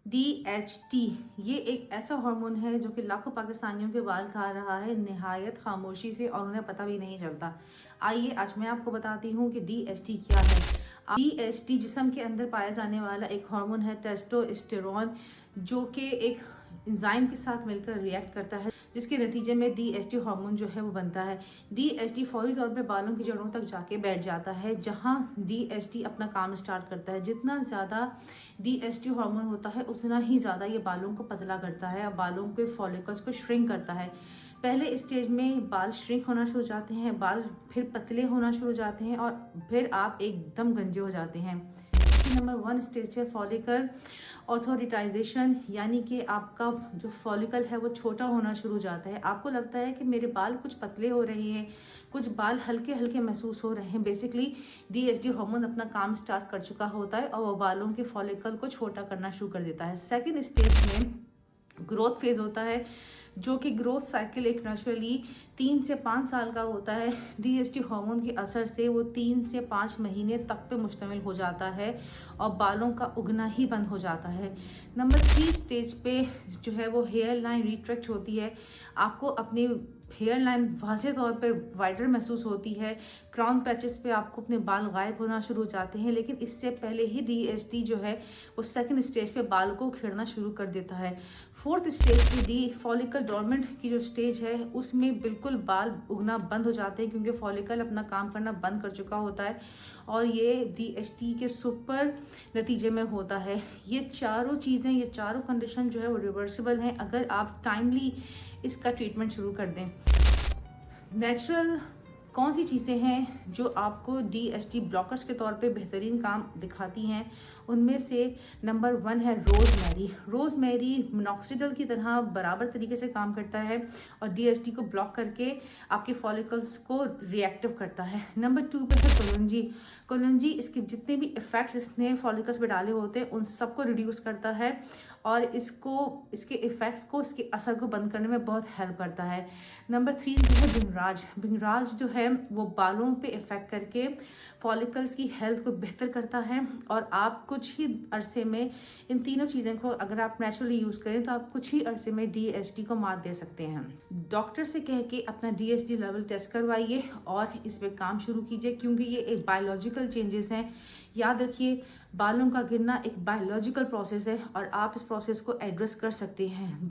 DHT ये एक ऐसा हार्मोन है जो कि लाखों पाकिस्तानियों के बाल खा रहा है निहायत खामोशी से, और उन्हें पता भी नहीं चलता। आइए आज मैं आपको बताती हूँ कि DHT क्या है। DHT जिस्म के अंदर पाया जाने वाला एक हार्मोन है, टेस्टोस्टेरोन, जो कि एक एंजाइम के साथ मिलकर रिएक्ट करता है, जिसके नतीजे में DHT हार्मोन जो है वो बनता है। DHT फौरी तौर पे बालों की जड़ों तक जाके बैठ जाता है, जहां DHT अपना काम स्टार्ट करता है। जितना ज़्यादा DHT हार्मोन होता है उतना ही ज़्यादा ये बालों को पतला करता है और बालों के फॉलिकल्स को श्रिंक करता है। पहले स्टेज में बाल श्रिंक होना शुरू हो जाते हैं, बाल फिर पतले होना शुरू हो जाते हैं और फिर आप एकदम गंजे हो जाते हैं। नंबर 1 स्टेज है फॉलिकल ऑथोरिटाइजेशन, यानी कि आपका जो फॉलिकल है वो छोटा होना शुरू हो जाता है। आपको लगता है कि मेरे बाल कुछ पतले हो रहे हैं, कुछ बाल हल्के हल्के महसूस हो रहे हैं। बेसिकली DHT हार्मोन अपना काम स्टार्ट कर चुका होता है और वो बालों के फॉलिकल को छोटा करना शुरू कर देता है। सेकेंड स्टेज में ग्रोथ फेज होता है, जो कि ग्रोथ साइकिल एक नेचुरली 3 से 5 साल का होता है। DHT हार्मोन के असर से वो 3 से 5 महीने तक पे मुश्तमिल हो जाता है और बालों का उगना ही बंद हो जाता है। नंबर 3 स्टेज पे जो है वो हेयर लाइन रिट्रैक्ट होती है। आपको अपनी हेयर लाइन वाज़े तौर पर वाइडर महसूस होती है। क्राउन पैचेस पे आपको अपने बाल गायब होना शुरू हो जाते हैं, लेकिन इससे पहले ही DHT जो है वो सेकंड स्टेज पे बाल को उखेड़ना शुरू कर देता है। फोर्थ स्टेज पे डी फॉलिकल डोरमेंट की जो स्टेज है उसमें बिल्कुल बाल उगना बंद हो जाते हैं, क्योंकि फॉलिकल अपना काम करना बंद कर चुका होता है और ये DHT के सुपर नतीजे में होता है। ये चारों चीज़ें, ये चारों कंडीशन जो है वो रिवर्सिबल हैं अगर आप टाइमली इसका ट्रीटमेंट शुरू कर दें। नेचुरल कौन सी चीज़ें हैं जो आपको DHT ब्लॉकर्स के तौर पे बेहतरीन काम दिखाती हैं? उनमें से नंबर 1 है रोज़मेरी। रोज़मेरी मिनॉक्सिडिल की तरह बराबर तरीके से काम करता है और DHT को ब्लॉक करके आपके फॉलिकल्स को रिएक्टिव करता है। नंबर 2 पे है कलौंजी। कलौंजी इसके जितने भी इफ़ेक्ट्स इसने फॉलिकल्स पे डाले होते हैं उन सबको रिड्यूस करता है और इसके इफ़ेक्ट्स को, इसके असर को बंद करने में बहुत हेल्प करता है। नंबर 3 जो है भिंगराज। भिंगराज जो है वो बालों पे इफ़ेक्ट करके फॉलिकल्स की हेल्थ को बेहतर करता है और आप कुछ ही अरसे में इन तीनों चीज़ों को अगर आप नेचुरली यूज़ करें तो आप कुछ ही अरसे में DHT को मात दे सकते हैं। डॉक्टर से कह के अपना DHT लेवल टेस्ट करवाइए और इस पर काम शुरू कीजिए, क्योंकि ये एक बायोलॉजिकल चेंजेस हैं। याद रखिए, बालों का गिरना एक बायोलॉजिकल प्रोसेस है और आप इस प्रोसेस को एड्रेस कर सकते हैं।